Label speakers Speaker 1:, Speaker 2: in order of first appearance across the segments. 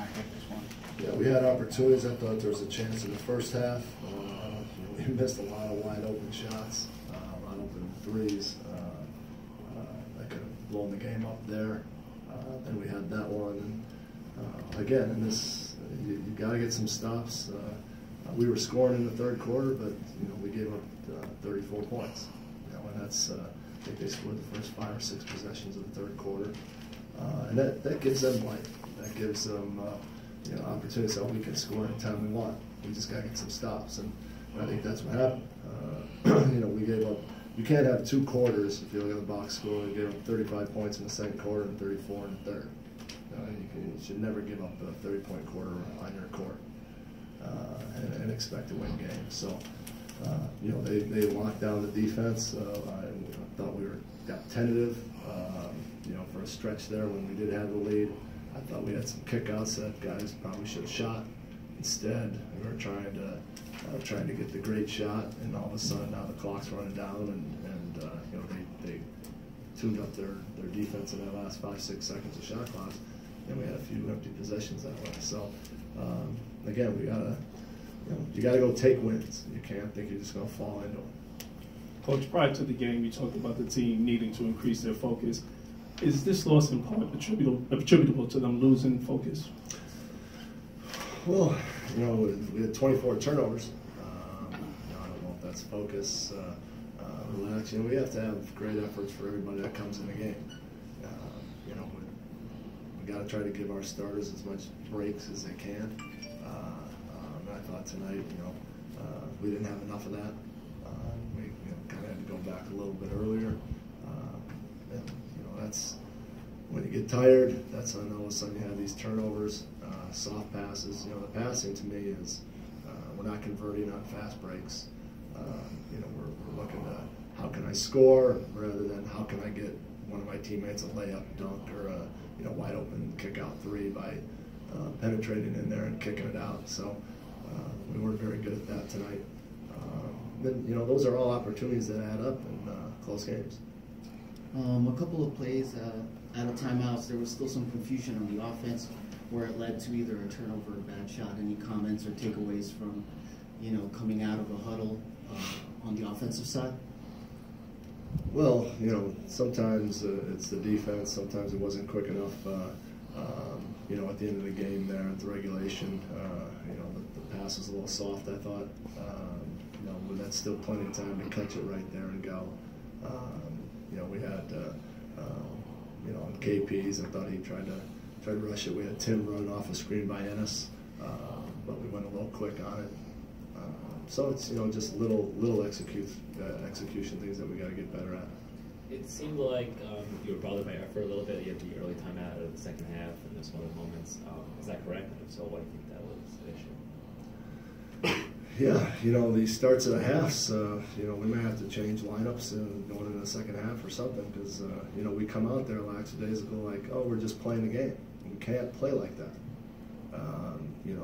Speaker 1: not get this one?
Speaker 2: Yeah, we had opportunities. I thought there was a chance in the first half. We missed a lot of wide open shots, a lot of open threes. That could have blown the game up there. Then we had that one. And, again, in this, you got to get some stops. We were scoring in the third quarter, but we gave up 34 points. And that's I think they scored the first 5 or 6 possessions of the third quarter, and that gives them life. That gives them opportunity. So we can score anytime we want. We just got to get some stops, and I think that's what happened. We gave up. You can't have 2 quarters if you look at the box score. We gave up 35 points in the second quarter and 34 in the third. You should never give up a 30-point quarter on your court and expect to win games. So, they locked down the defense. I thought we got tentative, for a stretch there when we did have the lead. I thought we had some kickouts that guys probably should have shot. Instead, we were trying to get the great shot, and all of a sudden now the clock's running down, and they tuned up their defense in that last 5-6 seconds of shot clock, and we had a few empty possessions that way. So again, you gotta go take wins. You can't think you're just gonna fall into them.
Speaker 3: Coach, prior to the game, you talked about the team needing to increase their focus. Is this loss in part attributable to them losing focus?
Speaker 2: Well, we had 24 turnovers. I don't know if that's focus, relax. We have to have great efforts for everybody that comes in the game. We got to try to give our starters as much breaks as they can. I thought tonight, we didn't have enough of that. We kind of had to go back a little bit earlier. That's when you get tired. That's when all of a sudden you have these turnovers, soft passes. The passing to me is we're not converting on fast breaks. We're looking to how can I score rather than how can I get one of my teammates a layup, dunk, or a wide open kick out 3 by penetrating in there and kicking it out. So we weren't very good at that tonight. Then those are all opportunities that add up in close games.
Speaker 4: A couple of plays out of timeouts, there was still some confusion on the offense where it led to either a turnover or a bad shot. Any comments or takeaways from, coming out of a huddle on the offensive side?
Speaker 2: Well, sometimes it's the defense. Sometimes it wasn't quick enough. At the end of the game there at the regulation, the pass was a little soft, I thought. But that's still plenty of time to catch it right there and go. We had, on KP's, I thought he tried to rush it. We had Tim running off a screen by Ennis, but we went a little quick on it. So it's just little execution things that we got to get better at.
Speaker 5: It seemed like you were bothered by effort a little bit. You had the early timeout of the second half, and there's some other moments. Is that correct? And if so, why do you think that was the issue?
Speaker 2: Yeah, these starts of the halves, we may have to change lineups going into the second half or something because, we come out there lackadaisical like, oh, we're just playing the game. We can't play like that.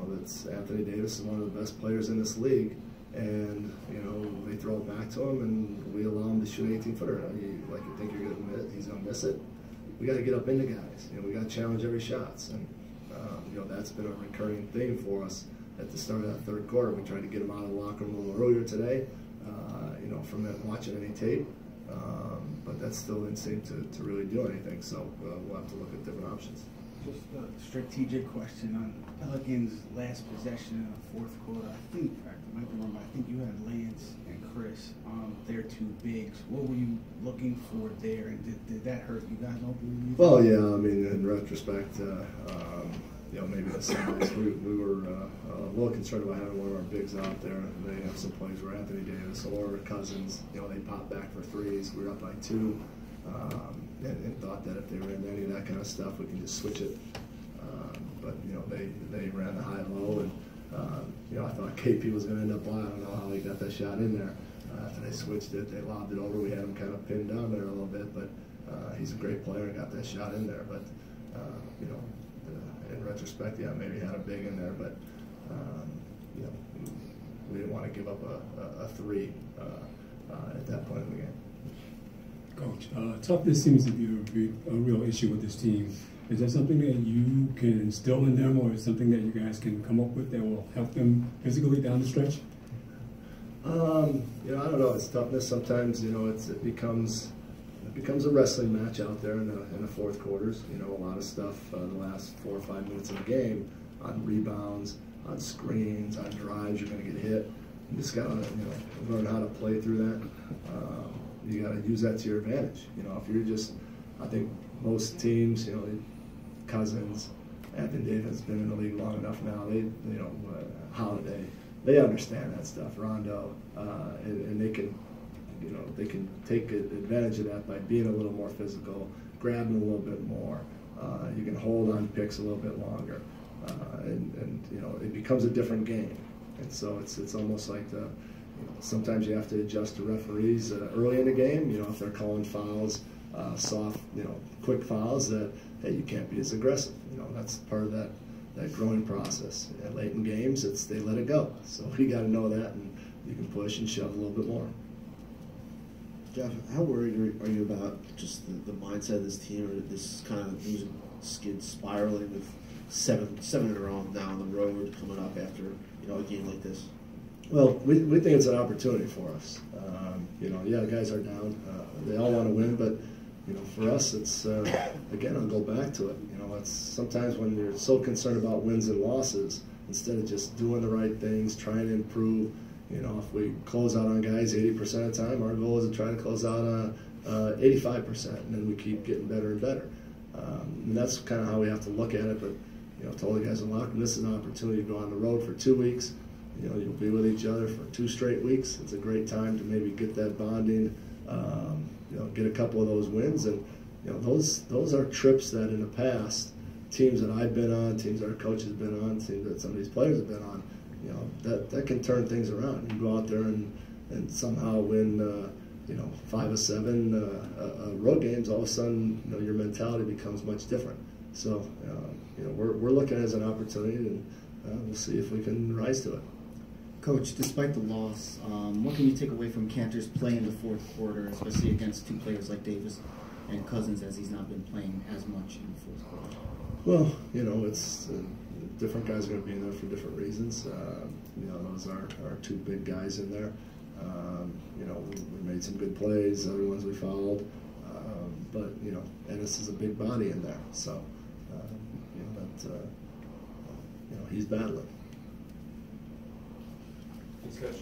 Speaker 2: That's Anthony Davis is one of the best players in this league, and, they throw it back to him and we allow him to shoot an 18-footer. You think he's going to miss it. We got to get up into guys. We got to challenge every shot. And, that's been a recurring theme for us. At the start of that third quarter, we tried to get him out of the locker room a little earlier today, from that watching any tape. But that still didn't seem to really do anything, so we'll have to look at different options.
Speaker 1: Just a strategic question on Pelicans' last possession in the fourth quarter. I might be wrong, but I think you had Lance and Chris. They're 2 bigs. What were you looking for there, and did that hurt you guys openly?
Speaker 2: Well, yeah, in retrospect, maybe the size. We were a little concerned about having one of our bigs out there. They have some plays where Anthony Davis or Cousins, they pop back for threes. We were up by 2, and thought that if they ran any of that kind of stuff, we can just switch it. But they ran the high-low, and I thought KP was going to end up blind. I don't know how he got that shot in there. After they switched it, they lobbed it over. We had him kind of pinned down there a little bit, but he's a great player and got that shot in there. But in retrospect, maybe had a big in there, but we didn't want to give up a 3 at that point in the game.
Speaker 6: Coach, toughness seems to be a real issue with this team. Is that something that you can instill in them, or is something that you guys can come up with that will help them physically down the stretch?
Speaker 2: You know, I don't know. It's toughness. Sometimes, you know, it becomes a wrestling match out there in the fourth quarters. You know, a lot of stuff the last 4 or 5 minutes of the game on rebounds, on screens, on drives. You're going to get hit. You just got to, you know, learn how to play through that. You got to use that to your advantage. You know, if you're just, I think most teams, you know, Cousins, Anthony Davis has been in the league long enough now. They, you know, Holiday, they understand that stuff. Rondo, and they can, you know, they can take advantage of that by being a little more physical, grabbing a little bit more. You can hold on picks a little bit longer, and you know, it becomes a different game. And so it's almost like the, you know, sometimes you have to adjust to referees early in the game. You know, if they're calling fouls, soft, you know, quick fouls, that hey, you can't be as aggressive. You know, that's part of that growing process. And late in games, they let it go. So you got to know that, and you can push and shove a little bit more.
Speaker 7: Jeff, how worried are you about just the mindset of this team, or this kind of losing skid spiraling with seven in a row down the road coming up after, you know, a game like this?
Speaker 2: Well, we think it's an opportunity for us. You know, yeah, guys are down. They all want to win, but you know, for us, it's again, I'll go back to it. You know, it's sometimes when you're so concerned about wins and losses, instead of just doing the right things, trying to improve. You know, if we close out on guys 80% of the time, our goal is to try to close out on 85%, and then we keep getting better and better. And that's kind of how we have to look at it. But you know, I told the guys in the locker room, this is an opportunity to go on the road for 2 weeks. You know, you'll be with each other for 2 straight weeks. It's a great time to maybe get that bonding. You know, get a couple of those wins, and you know, those are trips that in the past, teams that I've been on, teams that our coaches have been on, teams that some of these players have been on. You know, that can turn things around. You go out there and somehow win, you know, 5 of 7 road games. All of a sudden, you know, your mentality becomes much different. So, you know, we're looking at it as an opportunity, and we'll see if we can rise to it.
Speaker 4: Coach, despite the loss, what can you take away from Cantor's play in the fourth quarter, especially against 2 players like Davis and Cousins, as he's not been playing as much in the fourth quarter?
Speaker 2: Well, you know, it's different guys are going to be in there for different reasons. You know, those are our 2 big guys in there. You know, we made some good plays, other ones we fouled. But, you know, Ennis is a big body in there. So, you know, that, you know, he's battling.
Speaker 3: Thanks, Coach.